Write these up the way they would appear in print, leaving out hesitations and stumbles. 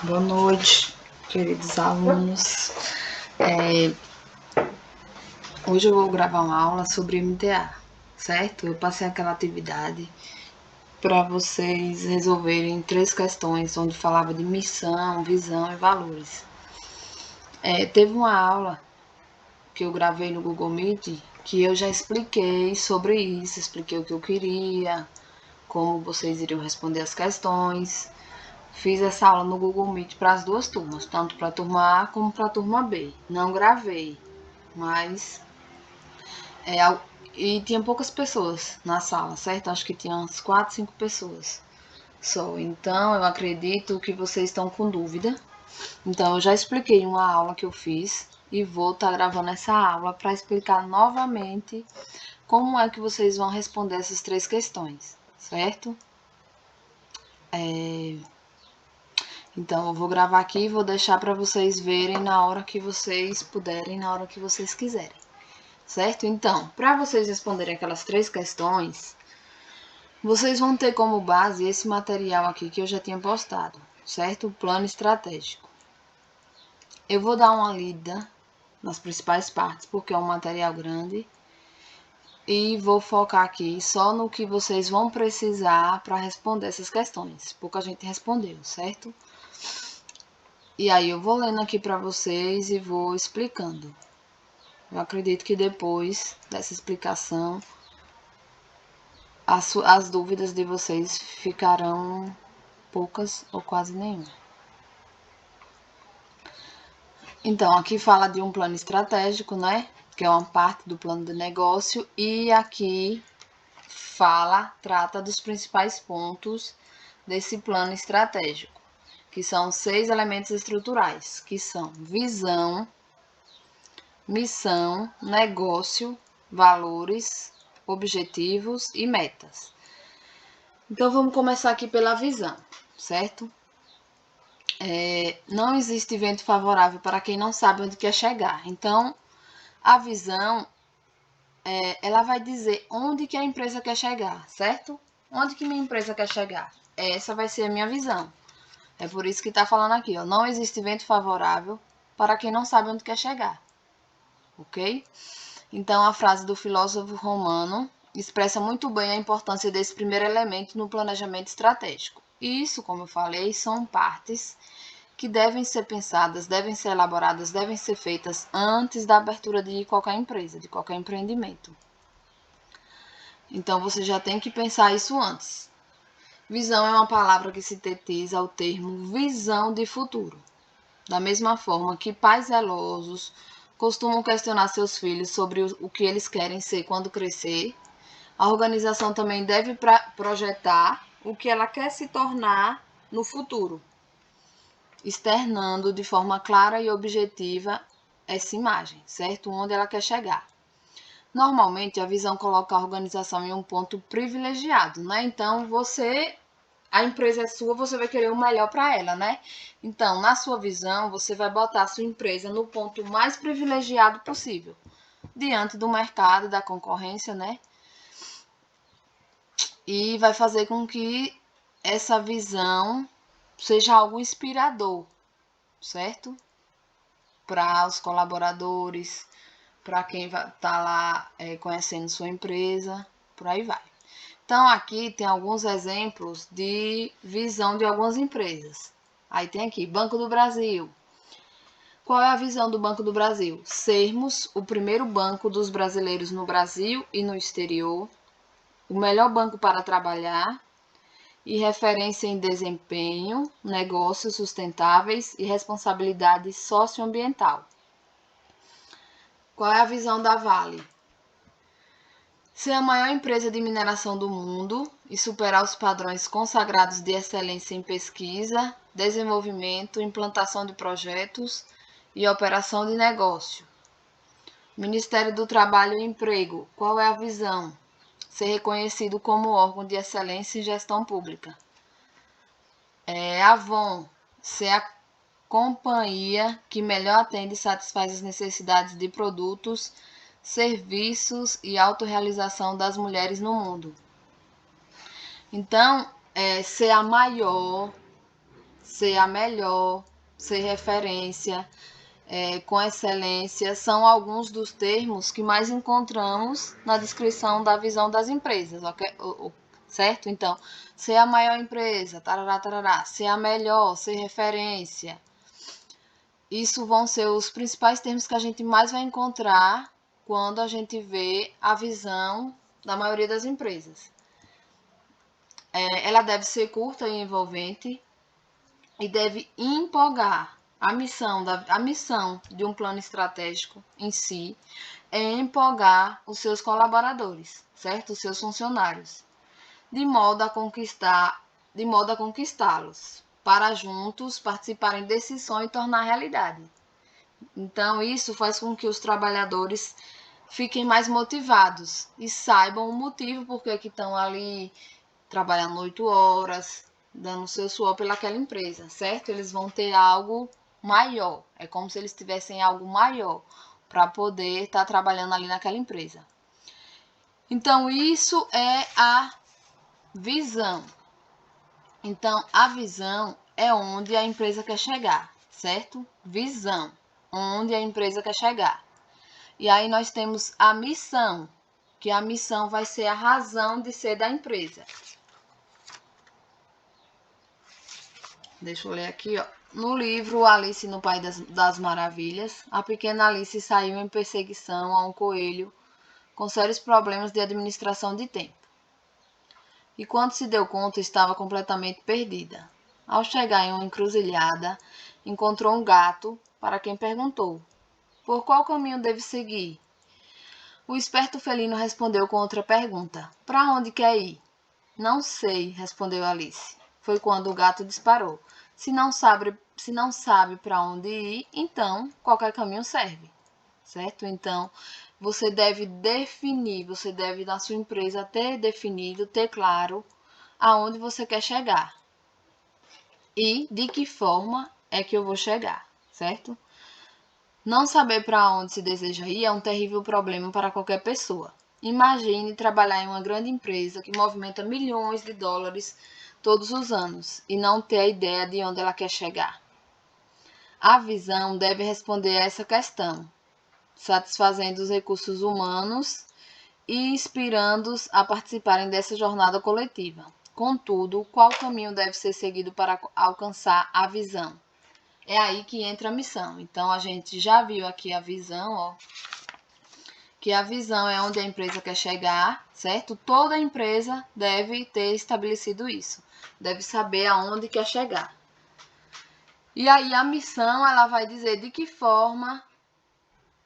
Boa noite, queridos alunos. Hoje eu vou gravar uma aula sobre MTA, certo? Eu passei aquela atividade para vocês resolverem 3 questões, onde falava de missão, visão e valores. Teve uma aula que eu gravei no Google Meet que eu já expliquei sobre isso, expliquei o que eu queria, como vocês iriam responder as questões. Fiz essa aula no Google Meet para as 2 turmas, tanto para a turma A como para a turma B. Não gravei, mas... e tinha poucas pessoas na sala, certo? Acho que tinha umas 4, 5 pessoas só. Então, eu acredito que vocês estão com dúvida. Então, eu já expliquei uma aula que eu fiz e vou estar gravando essa aula para explicar novamente como é que vocês vão responder essas 3 questões, certo? Então, eu vou gravar aqui e vou deixar para vocês verem na hora que vocês puderem, na hora que vocês quiserem, certo? Então, para vocês responderem aquelas 3 questões, vocês vão ter como base esse material aqui que eu já tinha postado, certo? O plano estratégico. Eu vou dar uma lida nas principais partes, porque é um material grande, e vou focar aqui só no que vocês vão precisar para responder essas questões. Pouca gente respondeu, certo? E aí eu vou lendo aqui para vocês e vou explicando. Eu acredito que depois dessa explicação, as dúvidas de vocês ficarão poucas ou quase nenhuma. Então, aqui fala de um plano estratégico, né? Que é uma parte do plano de negócio. E aqui trata dos principais pontos desse plano estratégico, que são 6 elementos estruturais, que são visão, missão, negócio, valores, objetivos e metas. Então, vamos começar aqui pela visão, certo? Não existe vento favorável para quem não sabe onde quer chegar. Então, a visão, ela vai dizer onde que a empresa quer chegar, certo? Onde que minha empresa quer chegar? Essa vai ser a minha visão. É por isso que está falando aqui, ó, não existe vento favorável para quem não sabe onde quer chegar, ok? Então, a frase do filósofo romano expressa muito bem a importância desse primeiro elemento no planejamento estratégico. Isso, como eu falei, são partes que devem ser pensadas, devem ser elaboradas, devem ser feitas antes da abertura de qualquer empresa, de qualquer empreendimento. Então, você já tem que pensar isso antes. Visão é uma palavra que sintetiza o termo visão de futuro. Da mesma forma que pais zelosos costumam questionar seus filhos sobre o que eles querem ser quando crescer, a organização também deve projetar o que ela quer se tornar no futuro, externando de forma clara e objetiva essa imagem, certo? Onde ela quer chegar. Normalmente, a visão coloca a organização em um ponto privilegiado, né? Então, a empresa é sua, você vai querer o melhor para ela, né? Então, na sua visão, você vai botar a sua empresa no ponto mais privilegiado possível, diante do mercado, da concorrência, né? E vai fazer com que essa visão seja algo inspirador, certo? Para os colaboradores, para quem está lá conhecendo sua empresa, por aí vai. Então, aqui tem alguns exemplos de visão de algumas empresas. Aí tem aqui, Banco do Brasil. Qual é a visão do Banco do Brasil? Sermos o primeiro banco dos brasileiros no Brasil e no exterior, o melhor banco para trabalhar e referência em desempenho, negócios sustentáveis e responsabilidade socioambiental. Qual é a visão da Vale? Ser a maior empresa de mineração do mundo e superar os padrões consagrados de excelência em pesquisa, desenvolvimento, implantação de projetos e operação de negócio. Ministério do Trabalho e Emprego. Qual é a visão? Ser reconhecido como órgão de excelência em gestão pública. Avon. Ser a companhia que melhor atende e satisfaz as necessidades de produtos, serviços e autorrealização das mulheres no mundo. Então, ser a maior, ser a melhor, ser referência, com excelência, são alguns dos termos que mais encontramos na descrição da visão das empresas, ok? Certo? Então, ser a maior empresa, tarará, tarará, ser a melhor, ser referência. Isso vão ser os principais termos que a gente mais vai encontrar quando a gente vê a visão da maioria das empresas. Ela deve ser curta e envolvente e deve empolgar. A missão de um plano estratégico em si é empolgar os seus colaboradores, certo? Os seus funcionários, de modo a conquistá-los, para juntos participarem desse sonho e tornar realidade. Então, isso faz com que os trabalhadores fiquem mais motivados e saibam o motivo por que estão ali trabalhando 8 horas, dando seu suor pelaquela empresa, certo? Eles vão ter algo maior. É como se eles tivessem algo maior para poder estar trabalhando ali naquela empresa. Então, isso é a visão. Então, a visão é onde a empresa quer chegar, certo? Visão, onde a empresa quer chegar. E aí nós temos a missão, que a missão vai ser a razão de ser da empresa. Deixa eu ler aqui, ó. No livro Alice no País das Maravilhas, a pequena Alice saiu em perseguição a um coelho com sérios problemas de administração de tempo. E quando se deu conta, estava completamente perdida. Ao chegar em uma encruzilhada, encontrou um gato, para quem perguntou: por qual caminho deve seguir? O esperto felino respondeu com outra pergunta: para onde quer ir? Não sei, respondeu Alice. Foi quando o gato disparou. Se não sabe para onde ir, então qualquer caminho serve, certo? Então, você deve definir, você deve na sua empresa ter definido, ter claro aonde você quer chegar e de que forma é que eu vou chegar, certo? Não saber para onde se deseja ir é um terrível problema para qualquer pessoa. Imagine trabalhar em uma grande empresa que movimenta milhões de dólares todos os anos e não ter a ideia de onde ela quer chegar. A visão deve responder a essa questão, satisfazendo os recursos humanos e inspirando-os a participarem dessa jornada coletiva. Contudo, qual caminho deve ser seguido para alcançar a visão? É aí que entra a missão. Então, a gente já viu aqui a visão, ó, que a visão é onde a empresa quer chegar, certo? Toda empresa deve ter estabelecido isso, deve saber aonde quer chegar. E aí a missão, ela vai dizer de que forma,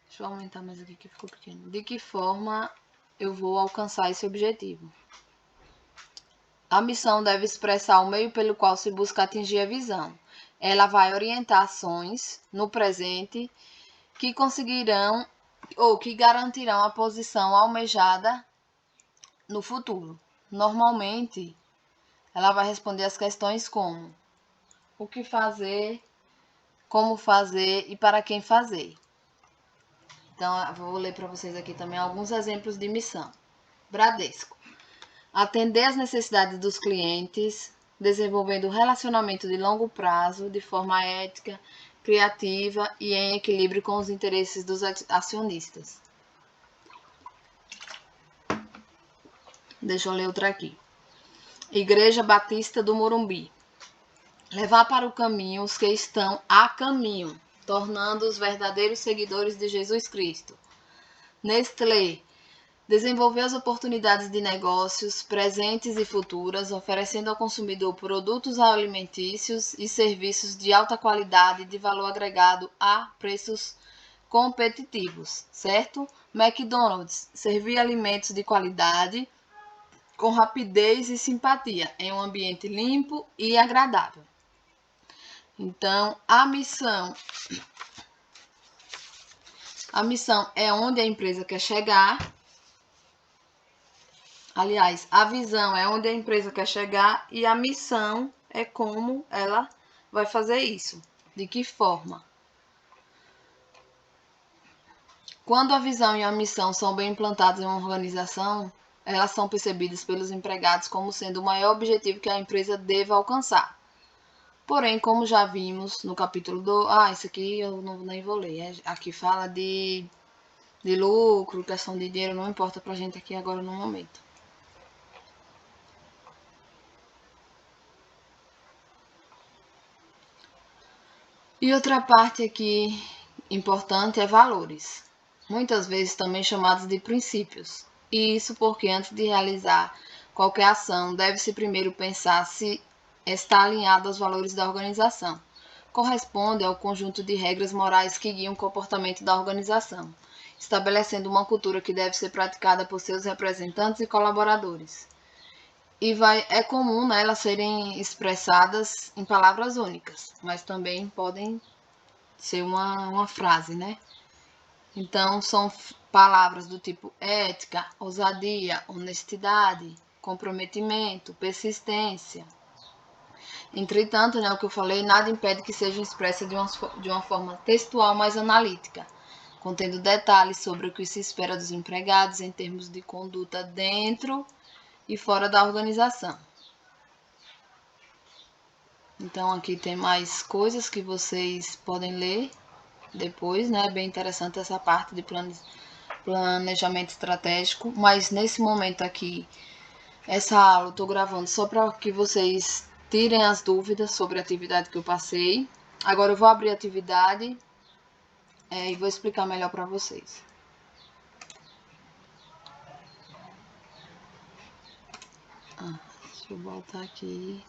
deixa eu aumentar mais aqui que ficou pequeno, de que forma eu vou alcançar esse objetivo. A missão deve expressar o meio pelo qual se busca atingir a visão. Ela vai orientar ações no presente que conseguirão ou que garantirão a posição almejada no futuro. Normalmente, ela vai responder as questões como: o que fazer, como fazer e para quem fazer. Então, eu vou ler para vocês aqui também alguns exemplos de missão. Bradesco: atender às necessidades dos clientes, desenvolvendo relacionamento de longo prazo de forma ética, criativa e em equilíbrio com os interesses dos acionistas. Deixa eu ler outra aqui. Igreja Batista do Morumbi: levar para o caminho os que estão a caminho, tornando-os verdadeiros seguidores de Jesus Cristo. Nestlé: desenvolver as oportunidades de negócios presentes e futuras, oferecendo ao consumidor produtos alimentícios e serviços de alta qualidade e de valor agregado a preços competitivos, certo? McDonald's: servir alimentos de qualidade com rapidez e simpatia, em um ambiente limpo e agradável. Então, a missão é onde a empresa quer chegar. Aliás, a visão é onde a empresa quer chegar e a missão é como ela vai fazer isso, de que forma. Quando a visão e a missão são bem implantadas em uma organização, elas são percebidas pelos empregados como sendo o maior objetivo que a empresa deva alcançar. Porém, como já vimos no capítulo do... isso aqui eu nem vou ler. Aqui fala de lucro, questão de dinheiro, não importa pra gente aqui agora no momento. E outra parte aqui importante é valores, muitas vezes também chamados de princípios. E isso porque antes de realizar qualquer ação, deve-se primeiro pensar se está alinhado aos valores da organização. Corresponde ao conjunto de regras morais que guiam o comportamento da organização, estabelecendo uma cultura que deve ser praticada por seus representantes e colaboradores. E é comum, né, elas serem expressadas em palavras únicas, mas também podem ser uma frase, né? Então, são palavras do tipo ética, ousadia, honestidade, comprometimento, persistência. Entretanto, né, o que eu falei, nada impede que sejam expressas de uma forma textual mais analítica, contendo detalhes sobre o que se espera dos empregados em termos de conduta dentro e fora da organização. Então, aqui tem mais coisas que vocês podem ler depois, né? Bem interessante essa parte de planejamento estratégico, mas nesse momento aqui, essa aula eu estou gravando só para que vocês tirem as dúvidas sobre a atividade que eu passei. Agora eu vou abrir a atividade e vou explicar melhor para vocês. Deixa eu voltar aqui.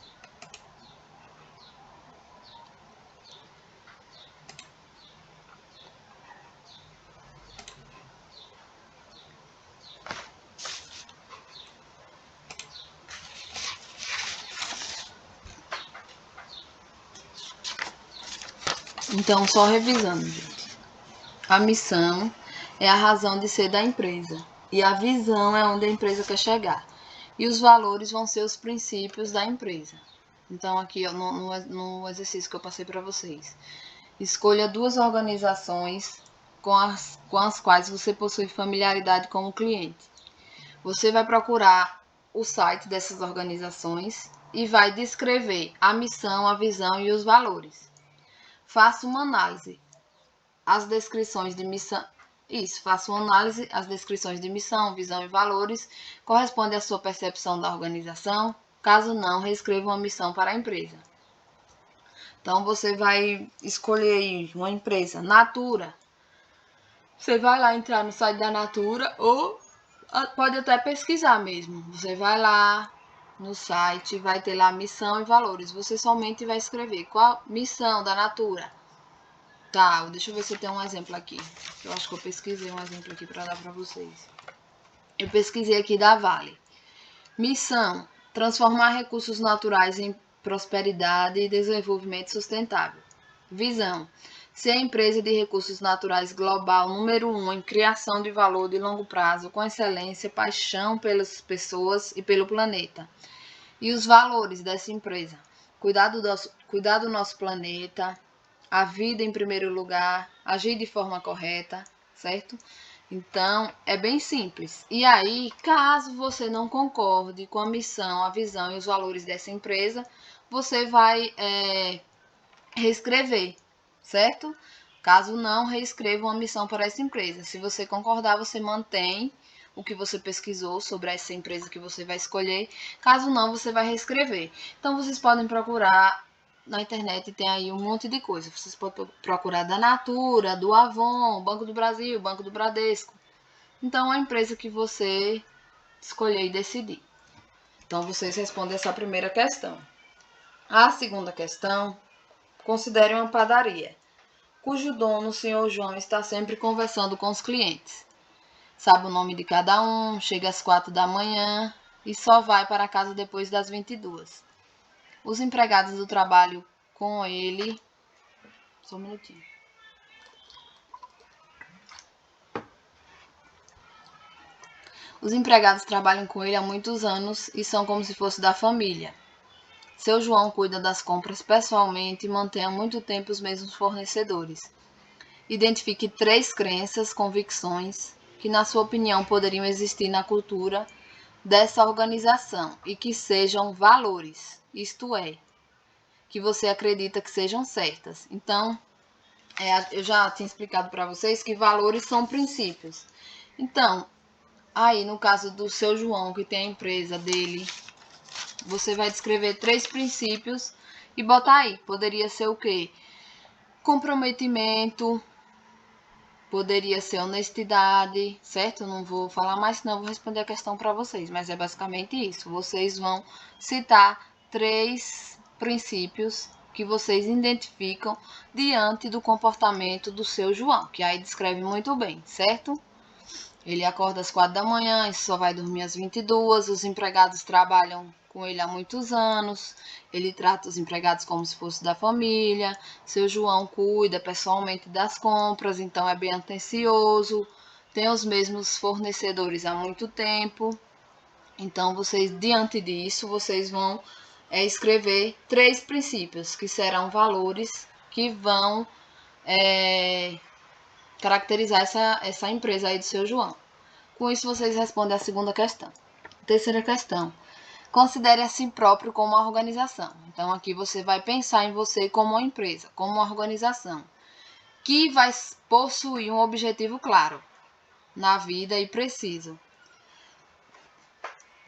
Então, só revisando, gente. A missão é a razão de ser da empresa e a visão é onde a empresa quer chegar. E os valores vão ser os princípios da empresa. Então, aqui no exercício que eu passei para vocês, escolha 2 organizações com as quais você possui familiaridade como cliente. Você vai procurar o site dessas organizações e vai descrever a missão, a visão e os valores. Faça uma análise. As descrições de missão. Faça uma análise. As descrições de missão, visão e valores correspondem à sua percepção da organização. Caso não, reescreva uma missão para a empresa. Então, você vai escolher aí uma empresa, Natura. Você vai lá entrar no site da Natura ou pode até pesquisar mesmo. Você vai lá no site, vai ter lá missão e valores. Você somente vai escrever qual missão da Natura. Tá, deixa eu ver se tem um exemplo aqui. Eu acho que eu pesquisei um exemplo aqui para dar para vocês. Eu pesquisei aqui da Vale. Missão: transformar recursos naturais em prosperidade e desenvolvimento sustentável. Visão: ser a empresa de recursos naturais global número 1 em criação de valor de longo prazo, com excelência, paixão pelas pessoas e pelo planeta. E os valores dessa empresa: cuidar do nosso planeta, a vida em primeiro lugar, agir de forma correta, certo? Então, é bem simples. E aí, caso você não concorde com a missão, a visão e os valores dessa empresa, você vai reescrever, certo? Caso não, reescreva uma missão para essa empresa. Se você concordar, você mantém o que você pesquisou sobre essa empresa que você vai escolher. Caso não, você vai reescrever. Então, vocês podem procurar na internet, tem aí um monte de coisa. Vocês podem procurar da Natura, do Avon, Banco do Brasil, Banco do Bradesco. Então, a empresa que você escolher e decidir. Então, vocês respondem essa primeira questão. A segunda questão: considere uma padaria, cujo dono, o senhor João, está sempre conversando com os clientes. Sabe o nome de cada um, chega às 4 da manhã e só vai para casa depois das 22. Os empregados do trabalho com ele... Só um minutinho. Os empregados trabalham com ele há muitos anos e são como se fosse da família. Seu João cuida das compras pessoalmente e mantém há muito tempo os mesmos fornecedores. Identifique 3 crenças, convicções, que na sua opinião poderiam existir na cultura dessa organização e que sejam valores, isto é, que você acredita que sejam certas. Então, eu já tinha explicado para vocês que valores são princípios. Então, aí no caso do seu João, que tem a empresa dele, você vai descrever 3 princípios e botar aí. Poderia ser o quê? Comprometimento, poderia ser honestidade, certo? Eu não vou falar mais, senão eu vou responder a questão para vocês, mas é basicamente isso. Vocês vão citar 3 princípios que vocês identificam diante do comportamento do seu João, que aí descreve muito bem, certo? Ele acorda às 4 da manhã e só vai dormir às 22, os empregados trabalham com ele há muitos anos, ele trata os empregados como se fosse da família, seu João cuida pessoalmente das compras, então é bem atencioso, tem os mesmos fornecedores há muito tempo. Então, vocês, diante disso, vocês vão escrever 3 princípios, que serão valores que vão caracterizar essa empresa aí do seu João. Com isso, vocês respondem a segunda questão. Terceira questão. Considere a si próprio como uma organização. Então, aqui você vai pensar em você como uma empresa, como uma organização, que vai possuir um objetivo claro na vida e preciso.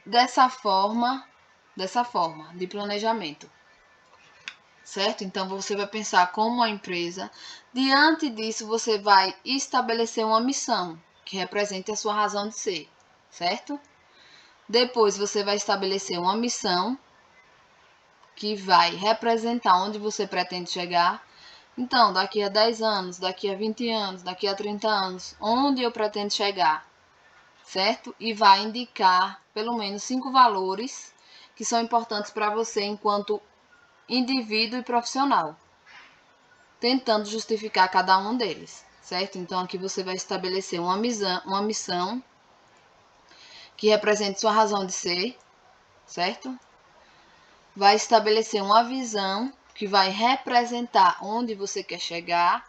Dessa forma de planejamento, certo? Então, você vai pensar como uma empresa. Diante disso, você vai estabelecer uma missão que represente a sua razão de ser, certo? Depois, você vai estabelecer uma missão que vai representar onde você pretende chegar. Então, daqui a 10 anos, daqui a 20 anos, daqui a 30 anos, onde eu pretendo chegar, certo? E vai indicar pelo menos 5 valores que são importantes para você enquanto indivíduo e profissional, tentando justificar cada um deles, certo? Então, aqui você vai estabelecer uma missão que represente sua razão de ser, certo? Vai estabelecer uma visão que vai representar onde você quer chegar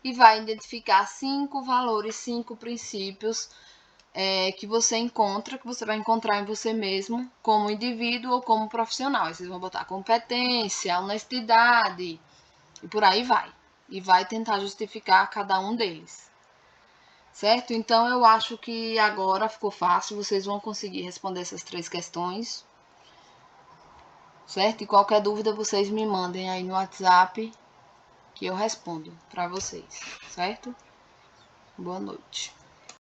e vai identificar 5 valores, 5 princípios que você vai encontrar em você mesmo, como indivíduo ou como profissional. Aí vocês vão botar competência, honestidade e por aí vai. E vai tentar justificar cada um deles. Certo? Então, eu acho que agora ficou fácil, vocês vão conseguir responder essas 3 questões. Certo? E qualquer dúvida, vocês me mandem aí no WhatsApp que eu respondo para vocês. Certo? Boa noite.